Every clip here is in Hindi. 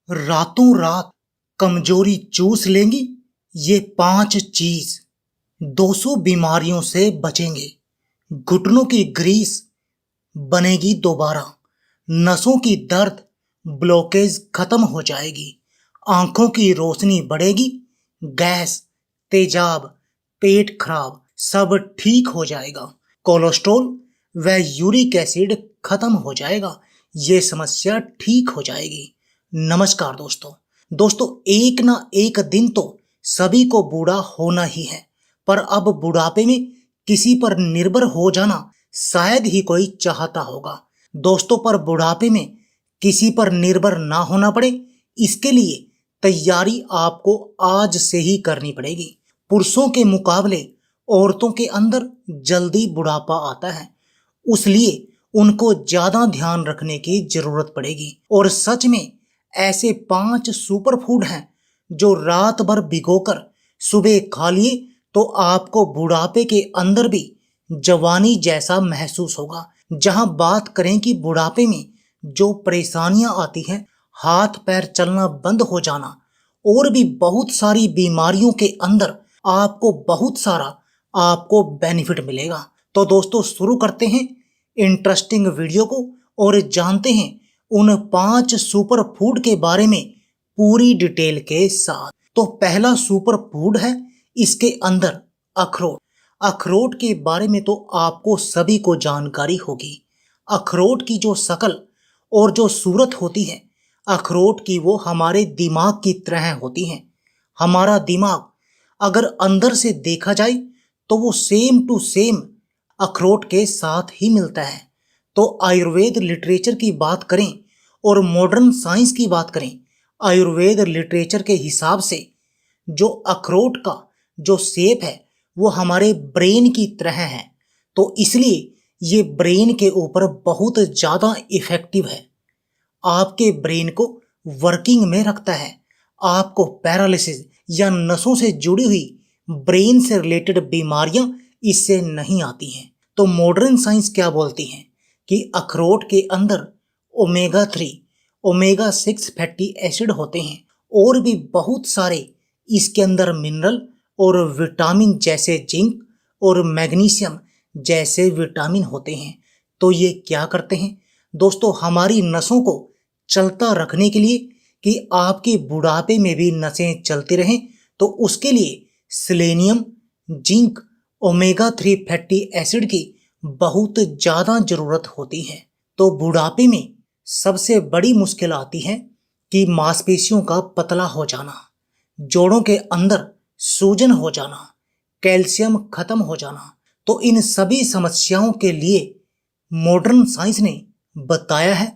रातों रात कमजोरी चूस लेंगी ये 5 चीज। 200 बीमारियों से बचेंगे। घुटनों की ग्रीस बनेगी दोबारा। नसों की दर्द ब्लॉकेज खत्म हो जाएगी। आंखों की रोशनी बढ़ेगी। गैस, तेजाब, पेट खराब सब ठीक हो जाएगा। कोलेस्ट्रॉल व यूरिक एसिड खत्म हो जाएगा। ये समस्या ठीक हो जाएगी। नमस्कार दोस्तों। एक ना एक दिन तो सभी को बूढ़ा होना ही है, पर अब बुढ़ापे में किसी पर निर्भर हो जाना शायद ही कोई चाहता होगा। पर बुढ़ापे में किसी पर निर्भर ना होना पड़े, इसके लिए तैयारी आपको आज से ही करनी पड़ेगी। पुरुषों के मुकाबले औरतों के अंदर जल्दी बुढ़ापा आता है, उसलिए उनको ज्यादा ध्यान रखने की जरूरत पड़ेगी। और सच में ऐसे 5 सुपर फूड हैं जो रात भर भिगोकर सुबह खा लिए तो आपको बुढ़ापे के अंदर भी जवानी जैसा महसूस होगा। जहां बात करें कि बुढ़ापे में जो परेशानियां आती हैं, हाथ पैर चलना बंद हो जाना और भी बहुत सारी बीमारियों के अंदर आपको बेनिफिट मिलेगा। तो दोस्तों शुरू करते हैं इंटरेस्टिंग वीडियो को और जानते हैं उन 5 सुपर फूड के बारे में पूरी डिटेल के साथ। तो पहला सुपर फूड है इसके अंदर अखरोट। अखरोट के बारे में तो आपको सभी को जानकारी होगी। अखरोट की जो शक्ल और जो सूरत होती है अखरोट की, वो हमारे दिमाग की तरह होती है। हमारा दिमाग अगर अंदर से देखा जाए तो वो सेम टू सेम अखरोट के साथ ही मिलता है। तो आयुर्वेद लिटरेचर की बात करें और मॉडर्न साइंस की बात करें, आयुर्वेद लिटरेचर के हिसाब से जो अखरोट का जो शेप है वो हमारे ब्रेन की तरह है, तो इसलिए ये ब्रेन के ऊपर बहुत ज़्यादा इफेक्टिव है। आपके ब्रेन को वर्किंग में रखता है। आपको पैरालिसिस या नसों से जुड़ी हुई ब्रेन से रिलेटेड बीमारियां इससे नहीं आती हैं। तो मॉडर्न साइंस क्या बोलती है कि अखरोट के अंदर ओमेगा 3, ओमेगा 6 फैटी एसिड होते हैं और भी बहुत सारे इसके अंदर मिनरल और विटामिन जैसे जिंक और मैग्नीशियम जैसे विटामिन होते हैं। तो ये क्या करते हैं हमारी नसों को चलता रखने के लिए, कि आपके बुढ़ापे में भी नसें चलती रहें, तो उसके लिए selenium, zinc, omega 3 fatty acid की बहुत ज़्यादा ज़रूरत होती है। तो बुढ़ापे में सबसे बड़ी मुश्किल आती है कि मांसपेशियों का पतला हो जाना, जोड़ों के अंदर सूजन हो जाना, कैल्शियम खत्म हो जाना। तो इन सभी समस्याओं के लिए मॉडर्न साइंस ने बताया है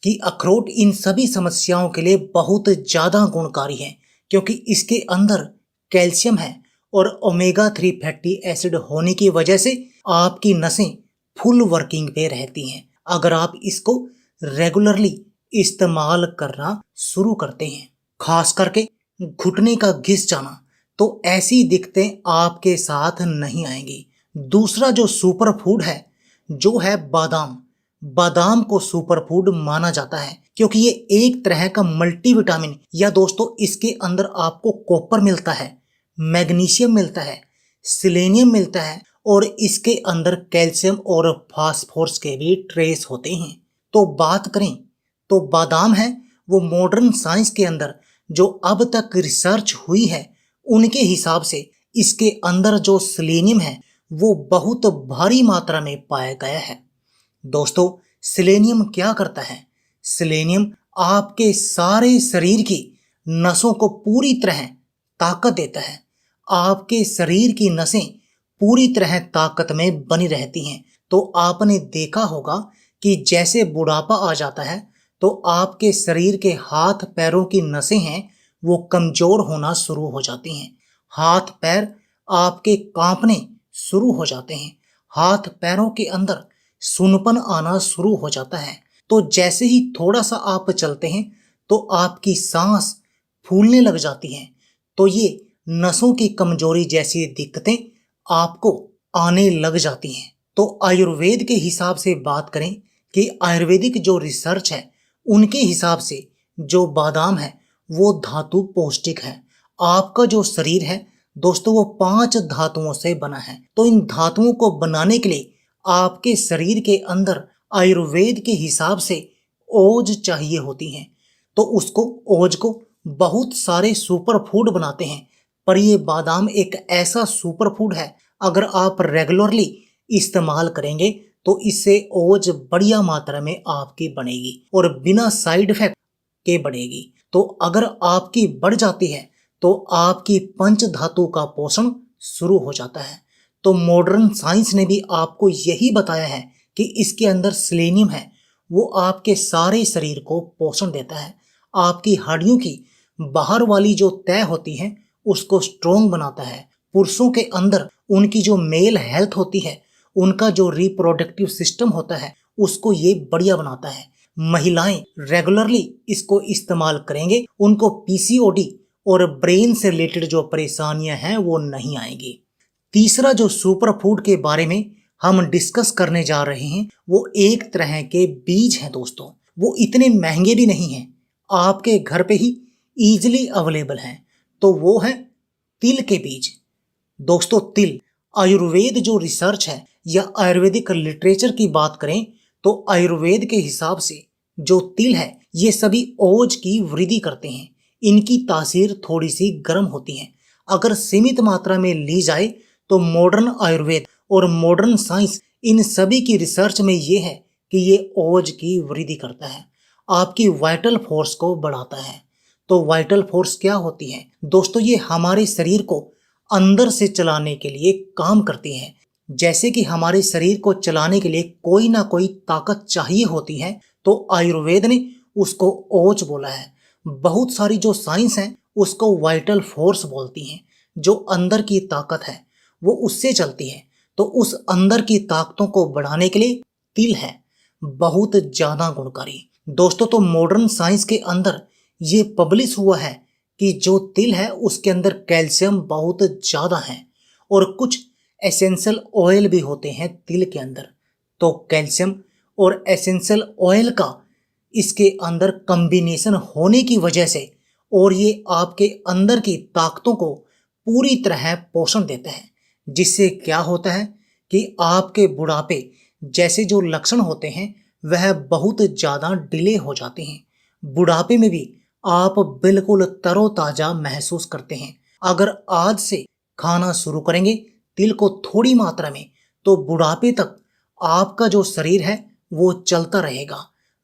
कि अखरोट इन सभी समस्याओं के लिए बहुत ज़्यादा गुणकारी है, क्योंकि इसके अंदर कैल्शियम है और ओमेगा 3 फैटी एसिड होने की वजह से आपकी नसें फुल वर्किंग पे रहती हैं अगर आप इसको रेगुलरली इस्तेमाल करना शुरू करते हैं। खास करके घुटने का घिस जाना, तो ऐसी दिक्कतें आपके साथ नहीं आएंगी। दूसरा जो सुपर फूड है जो है बादाम। बादाम को सुपर फूड माना जाता है क्योंकि ये एक तरह का मल्टीविटामिन, या इसके अंदर आपको कॉपर मिलता है, मैग्नीशियम मिलता है, सेलेनियम मिलता है और इसके अंदर कैल्शियम और फास्फोरस के भी ट्रेस होते हैं। तो बात करें तो बादाम है वो मॉडर्न साइंस के अंदर जो अब तक रिसर्च हुई है उनके हिसाब से इसके अंदर जो सेलेनियम है वो बहुत भारी मात्रा में पाया गया है। सेलेनियम क्या करता है? सेलेनियम आपके सारे शरीर की नसों को पूरी तरह ताकत देता है। आपके शरीर की नसें पूरी तरह ताकत में बनी रहती हैं। तो आपने देखा होगा कि जैसे बुढ़ापा आ जाता है तो आपके शरीर के हाथ पैरों की नसें हैं वो कमजोर होना शुरू हो जाती हैं। हाथ पैर आपके कांपने शुरू हो जाते हैं। हाथ पैरों के अंदर सुनपन आना शुरू हो जाता है। तो जैसे ही थोड़ा सा आप चलते हैं तो आपकी सांस फूलने लग जाती है। तो ये नसों की कमजोरी जैसी दिक्कतें आपको आने लग जाती हैं। तो आयुर्वेद के हिसाब से बात करें कि आयुर्वेदिक जो रिसर्च है उनके हिसाब से जो बादाम है वो धातु पौष्टिक है। आपका जो शरीर है दोस्तों वो 5 धातुओं से बना है। तो इन धातुओं को बनाने के लिए आपके शरीर के अंदर आयुर्वेद के हिसाब से ओज चाहिए होती हैं। तो उसको ओज को बहुत सारे सुपर फूड बनाते हैं, पर ये बादाम एक ऐसा सुपर फूड है, अगर आप रेगुलरली इस्तेमाल करेंगे तो इससे ओज बढ़िया मात्रा में आपकी बनेगी और बिना साइड इफेक्ट के बढ़ेगी। तो अगर आपकी बढ़ जाती है तो आपकी पंच धातु का पोषण शुरू हो जाता है। तो मॉडर्न साइंस ने भी आपको यही बताया है कि इसके अंदर सेलेनियम है, वो आपके सारे शरीर को पोषण देता है। आपकी हड्डियों की बाहर वाली जो तय होती है उसको स्ट्रोंग बनाता है। पुरुषों के अंदर उनकी जो मेल हेल्थ होती है, उनका जो रिप्रोडक्टिव सिस्टम होता है उसको ये बढ़िया बनाता है। महिलाएं रेगुलरली इसको इस्तेमाल करेंगे, उनको पीसीओडी और ब्रेन से रिलेटेड जो परेशानियां हैं वो नहीं आएंगी। तीसरा जो सुपर फूड के बारे में हम डिस्कस करने जा रहे हैं वो एक तरह के बीज हैं दोस्तों। वो इतने महंगे भी नहीं हैं, आपके घर पे ही इजीली अवेलेबल हैं। तो वो है तिल के बीज। दोस्तों तिल, आयुर्वेद जो रिसर्च है या आयुर्वेदिक लिटरेचर की बात करें तो आयुर्वेद के हिसाब से जो तिल है ये सभी ओज की वृद्धि करते हैं। इनकी तासीर थोड़ी सी गर्म होती है। अगर सीमित मात्रा में ली जाए तो मॉडर्न आयुर्वेद और मॉडर्न साइंस इन सभी की रिसर्च में ये है कि ये ओज की वृद्धि करता है, आपकी वाइटल फोर्स को बढ़ाता है। तो वाइटल फोर्स क्या होती है दोस्तों? ये हमारे शरीर को अंदर से चलाने के लिए काम करती है। जैसे कि हमारे शरीर को चलाने के लिए कोई ना कोई ताकत चाहिए होती है, तो आयुर्वेद ने उसको ओज बोला है। बहुत सारी जो साइंस है उसको वाइटल फोर्स बोलती हैं। जो अंदर की ताकत है वो उससे चलती है। तो उस अंदर की ताकतों को बढ़ाने के लिए तिल है बहुत ज्यादा गुणकारी। दोस्तों तो मॉडर्न साइंस के अंदर ये पब्लिश हुआ है कि जो तिल है उसके अंदर कैल्शियम बहुत ज्यादा है और कुछ एसेंशियल ऑयल भी होते हैं तिल के अंदर। तो कैल्शियम और एसेंशियल ऑयल का इसके अंदर कॉम्बिनेशन होने की वजह से और ये आपके अंदर की ताकतों को पूरी तरह पोषण देते हैं, जिससे क्या होता है कि आपके बुढ़ापे जैसे जो लक्षण होते हैं वह बहुत ज़्यादा डिले हो जाते हैं। बुढ़ापे में भी आप बिल्कुल तरोताज़ा महसूस करते हैं। अगर आज से खाना शुरू करेंगे तिल को थोड़ी मात्रा में तो बुढ़ापे तक आपका जो शरीर है वो चलता रहेगा,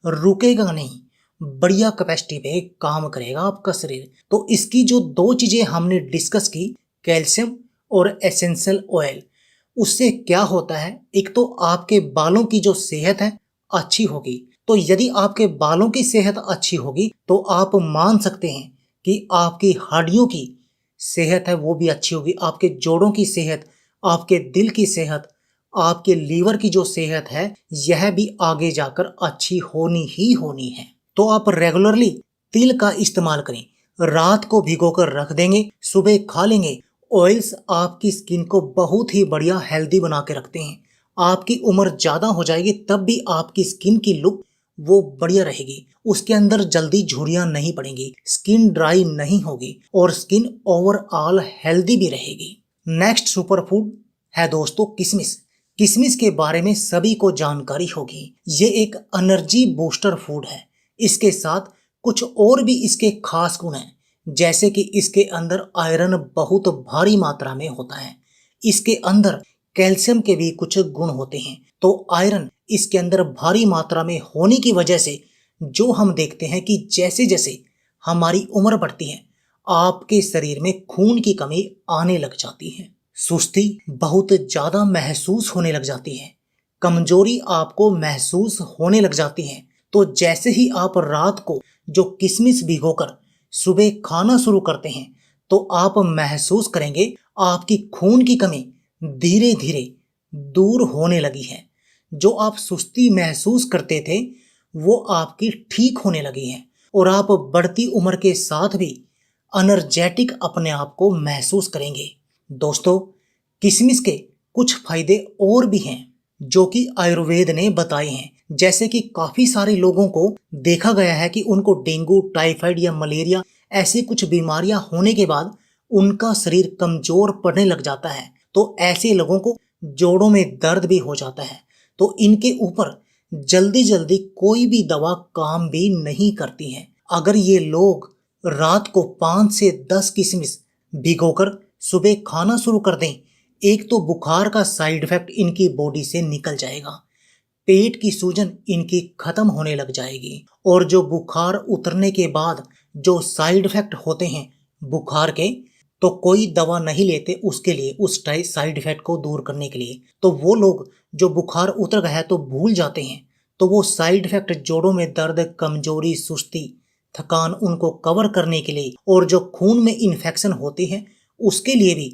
रुकेगा नहीं, बढ़िया कैपेसिटी पे काम करेगा आपका शरीर। तो इसकी जो 2 चीज़ें हमने डिस्कस की, कैल्शियम और एसेंशियल ऑयल, उससे क्या होता है, एक तो आपके बालों की जो सेहत है अच्छी होगी। तो यदि आपके बालों की सेहत अच्छी होगी तो आप मान सकते हैं कि आपकी हड्डियों की सेहत है वो भी अच्छी होगी, आपके जोड़ों की सेहत, आपके दिल की सेहत, आपके लीवर की जो सेहत है यह भी आगे जाकर अच्छी होनी ही होनी है। तो आप रेगुलरली तिल का इस्तेमाल करें, रात को भिगोकर रख देंगे, सुबह खा लेंगे। ऑयल्स आपकी स्किन को बहुत ही बढ़िया हेल्दी बना के रखते हैं। आपकी उम्र ज़्यादा हो जाएगी तब भी आपकी स्किन की लुक वो बढ़िया रहेगी, उसके अंदर जल्दी झुर्रियाँ नहीं पड़ेंगी, स्किन ड्राई नहीं होगी और स्किन ओवरऑल हेल्दी भी रहेगी। नेक्स्ट सुपर फूड है दोस्तों किशमिश। किशमिश के बारे में सभी को जानकारी होगी। ये एक एनर्जी बूस्टर फूड है। इसके साथ कुछ और भी इसके खास गुण हैं, जैसे कि इसके अंदर आयरन बहुत भारी मात्रा में होता है। इसके अंदर कैल्शियम के भी कुछ गुण होते हैं। तो आयरन इसके अंदर भारी मात्रा में होने की वजह से जो हम देखते हैं कि जैसे जैसे हमारी उम्र बढ़ती है आपके शरीर में खून की कमी आने लग जाती है, सुस्ती बहुत ज़्यादा महसूस होने लग जाती है, कमजोरी आपको महसूस होने लग जाती है। तो जैसे ही आप रात को जो किशमिश भिगोकर सुबह खाना शुरू करते हैं तो आप महसूस करेंगे आपकी खून की कमी धीरे धीरे दूर होने लगी है। जो आप सुस्ती महसूस करते थे वो आपकी ठीक होने लगी है और आप बढ़ती उम्र के साथ भी एनर्जेटिक अपने आप को महसूस करेंगे। दोस्तों किशमिश के कुछ फायदे और भी हैं जो कि आयुर्वेद ने बताए हैं, जैसे कि काफी सारे लोगों को देखा गया है कि उनको डेंगू, टाइफाइड या मलेरिया ऐसी कुछ बीमारियां होने के बाद उनका शरीर कमजोर पड़ने लग जाता है। तो ऐसे लोगों को जोड़ों में दर्द भी हो जाता है। तो इनके ऊपर जल्दी जल्दी कोई भी दवा काम भी नहीं करती है। अगर ये लोग रात को 5 से 10 किशमिश भिगोकर सुबह खाना शुरू कर दें, एक तो बुखार का साइड इफेक्ट इनकी बॉडी से निकल जाएगा, पेट की सूजन इनकी खत्म होने लग जाएगी, और जो बुखार उतरने के बाद जो साइड इफेक्ट होते हैं बुखार के, तो कोई दवा नहीं लेते उसके लिए, उस साइड इफेक्ट को दूर करने के लिए। तो वो लोग जो बुखार उतर गया है तो भूल जाते हैं, तो वो साइड इफेक्ट जोड़ों में दर्द, कमजोरी, सुस्ती, थकान उनको कवर करने के लिए, और जो खून में इन्फेक्शन होती है उसके लिए भी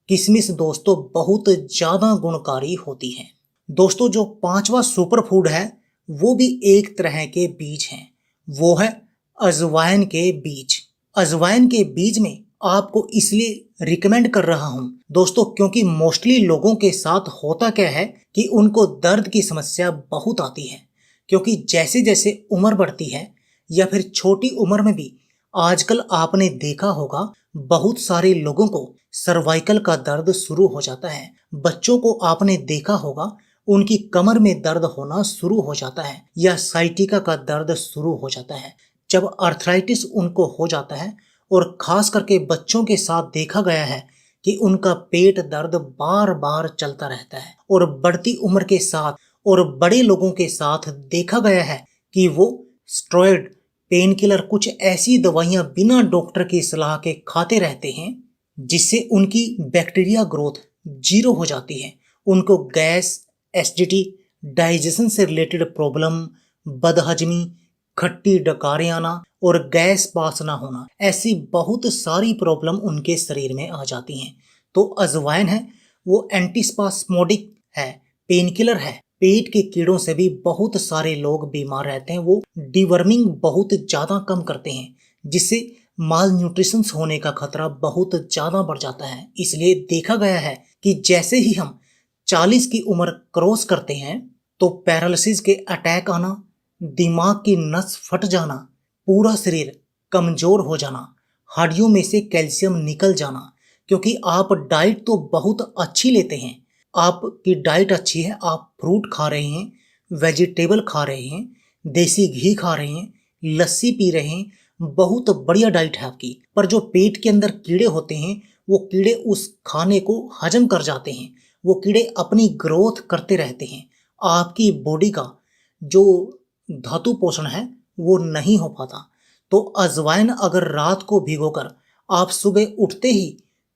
किशमिश दोस्तों बहुत ज्यादा गुणकारी होती है। दोस्तों जो पांचवा सुपर फूड है वो भी एक तरह के बीज हैं, वो है अजवाइन के बीज। अजवाइन के बीज में आपको इसलिए रिकमेंड कर रहा हूं दोस्तों क्योंकि मोस्टली लोगों के साथ होता क्या है कि उनको दर्द की समस्या बहुत आती है, क्योंकि जैसे जैसे उम्र बढ़ती है या फिर छोटी उम्र में भी आजकल आपने देखा होगा बहुत सारे लोगों को सर्वाइकल का दर्द शुरू हो जाता है। बच्चों को आपने देखा होगा उनकी कमर में दर्द होना शुरू हो जाता है या साइटिका का दर्द शुरू हो जाता है। जब अर्थराइटिस उनको हो जाता है, और खास करके बच्चों के साथ देखा गया है कि उनका पेट दर्द बार बार चलता रहता है, और बढ़ती उम्र के साथ और बड़े लोगों के साथ देखा गया है कि वो स्टेरॉइड, पेन किलर, कुछ ऐसी दवाइयां बिना डॉक्टर की सलाह के खाते रहते हैं जिससे उनकी बैक्टीरिया ग्रोथ 0 हो जाती है। उनको गैस, एसिडिटी, डाइजेशन से रिलेटेड प्रॉब्लम, बदहजमी, खट्टी डकारें आना और गैस पास ना होना, ऐसी बहुत सारी प्रॉब्लम उनके शरीर में आ जाती हैं। तो अजवाइन है वो एंटीस्पास्मोडिक है, पेन किलर है, पेट के कीड़ों से भी बहुत सारे लोग बीमार रहते हैं। वो डिवर्मिंग बहुत ज़्यादा कम करते हैं जिससे माल न्यूट्रिशन होने का खतरा बहुत ज़्यादा बढ़ जाता है। इसलिए देखा गया है कि जैसे ही हम 40 की उम्र क्रॉस करते हैं तो पैरालिसिस के अटैक आना, दिमाग की नस फट जाना, पूरा शरीर कमजोर हो जाना, हड्डियों में से कैल्शियम निकल जाना, क्योंकि आप डाइट तो बहुत अच्छी लेते हैं, आपकी डाइट अच्छी है, आप फ्रूट खा रहे हैं, वेजिटेबल खा रहे हैं, देसी घी खा रहे हैं, लस्सी पी रहे हैं, बहुत बढ़िया डाइट है आपकी, पर जो पेट के अंदर कीड़े होते हैं वो कीड़े उस खाने को हजम कर जाते हैं, वो कीड़े अपनी ग्रोथ करते रहते हैं, आपकी बॉडी का जो धातु पोषण है वो नहीं हो पाता। तो अजवाइन अगर रात को भिगोकर आप सुबह उठते ही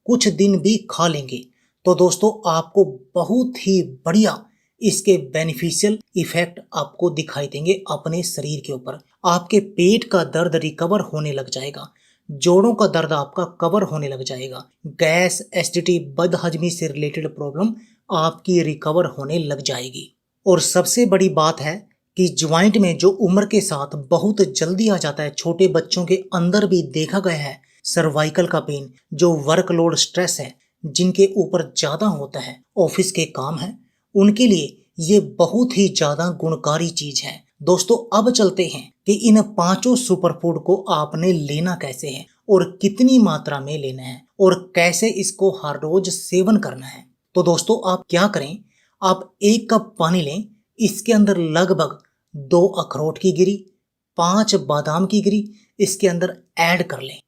कुछ दिन भी खा लेंगे तो दोस्तों आपको बहुत ही बढ़िया इसके बेनिफिशियल इफेक्ट आपको दिखाई देंगे अपने शरीर के ऊपर। आपके पेट का दर्द रिकवर होने लग जाएगा, जोड़ों का दर्द आपका कवर होने लग जाएगा, गैस, एसिडिटी, बदहजमी से रिलेटेड प्रॉब्लम आपकी रिकवर होने लग जाएगी। और सबसे बड़ी बात है कि ज्वाइंट में जो उम्र के साथ बहुत जल्दी आ जाता है, छोटे बच्चों के अंदर भी देखा गया है सर्वाइकल का पेन, जो वर्कलोड स्ट्रेस है, जिनके ऊपर ज़्यादा होता है, ऑफिस के काम है, उनके लिए ये बहुत ही ज़्यादा गुणकारी चीज है। दोस्तों अब चलते हैं कि इन 5 सुपर फूड को आपने लेना कैसे है और कितनी मात्रा में लेना है और कैसे इसको हर रोज सेवन करना है। तो दोस्तों आप क्या करें, आप 1 कप पानी लें, इसके अंदर लगभग 2 अखरोट की गिरी, 5 बादाम की गिरी इसके अंदर ऐड कर लें,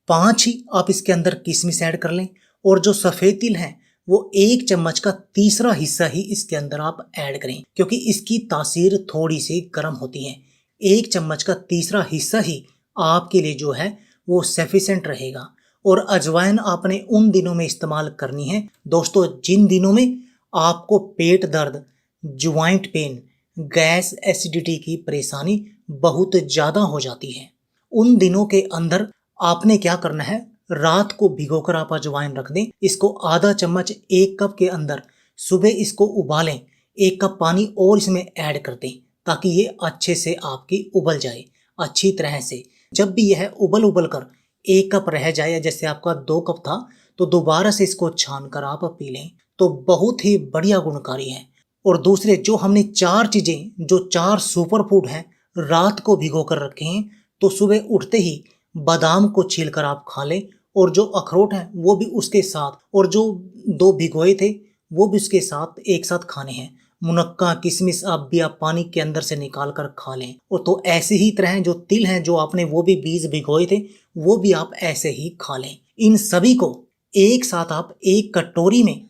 5 ही आप इसके अंदर किशमिश ऐड कर लें, और जो सफ़ेद तिल है वो 1 चम्मच का तीसरा हिस्सा ही इसके अंदर आप ऐड करें, क्योंकि इसकी तासीर थोड़ी सी गर्म होती है। 1 चम्मच का तीसरा हिस्सा ही आपके लिए जो है वो सफिशेंट रहेगा। और अजवाइन आपने उन दिनों में इस्तेमाल करनी है दोस्तों जिन दिनों में आपको पेट दर्द, ज्वाइंट पेन, गैस, एसिडिटी की परेशानी बहुत ज़्यादा हो जाती है। उन दिनों के अंदर आपने क्या करना है, रात को भिगोकर आप अजवाइन रख दें, इसको आधा चम्मच 1 कप के अंदर सुबह इसको उबालें, 1 कप पानी और इसमें ऐड कर दें ताकि ये अच्छे से आपकी उबल जाए अच्छी तरह से। जब भी यह उबल कर 1 कप रह जाए, या जैसे आपका 2 कप था तो दोबारा से इसको छान कर आप पी लें, तो बहुत ही बढ़िया गुणकारी है। और दूसरे जो हमने 4 चीजें, जो 4 सुपर फूड हैं, रात को भिगो कर रखे हैं, तो सुबह उठते ही बादाम को छीलकर आप खा लें, और जो अखरोट है वो भी उसके साथ, और जो 2 भिगोए थे वो भी उसके साथ एक साथ खाने हैं। मुनक्का, किशमिश आप पानी के अंदर से निकाल कर खा लें। और तो ऐसे ही तरह जो तिल हैं, जो आपने वो भी बीज भिगोए थे, वो भी आप ऐसे ही खा लें। इन सभी को एक साथ आप एक कटोरी में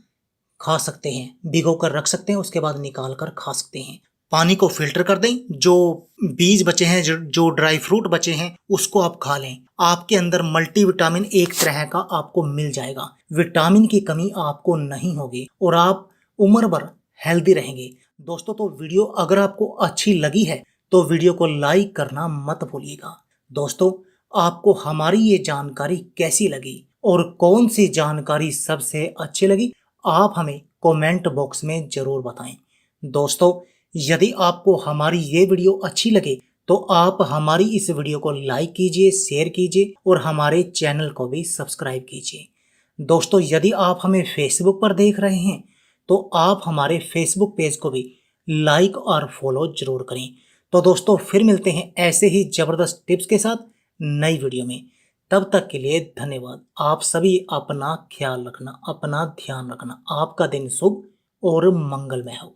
खा सकते हैं, भिगो कर रख सकते हैं, उसके बाद निकाल कर खा सकते हैं। पानी को फिल्टर कर दें, जो बीज बचे हैं, जो ड्राई फ्रूट बचे हैं, उसको आप खा लें। आपके अंदर मल्टीविटामिन एक तरह का आपको मिल जाएगा, विटामिन की कमी आपको नहीं होगी और आप उम्र भर हेल्दी रहेंगे। दोस्तों, तो वीडियो अगर आपको अच्छी लगी है तो वीडियो को लाइक करना मत भूलिएगा। दोस्तों, आपको हमारी ये जानकारी कैसी लगी और कौन सी जानकारी सबसे अच्छी लगी, आप हमें कमेंट बॉक्स में जरूर बताएं। दोस्तों, यदि आपको हमारी ये वीडियो अच्छी लगे तो आप हमारी इस वीडियो को लाइक कीजिए, शेयर कीजिए और हमारे चैनल को भी सब्सक्राइब कीजिए। दोस्तों, यदि आप हमें फेसबुक पर देख रहे हैं तो आप हमारे फेसबुक पेज को भी लाइक और फॉलो जरूर करें। तो दोस्तों, फिर मिलते हैं ऐसे ही जबरदस्त टिप्स के साथ नई वीडियो में। तब तक के लिए धन्यवाद। आप सभी अपना ख्याल रखना, अपना ध्यान रखना। आपका दिन शुभ और मंगलमय हो।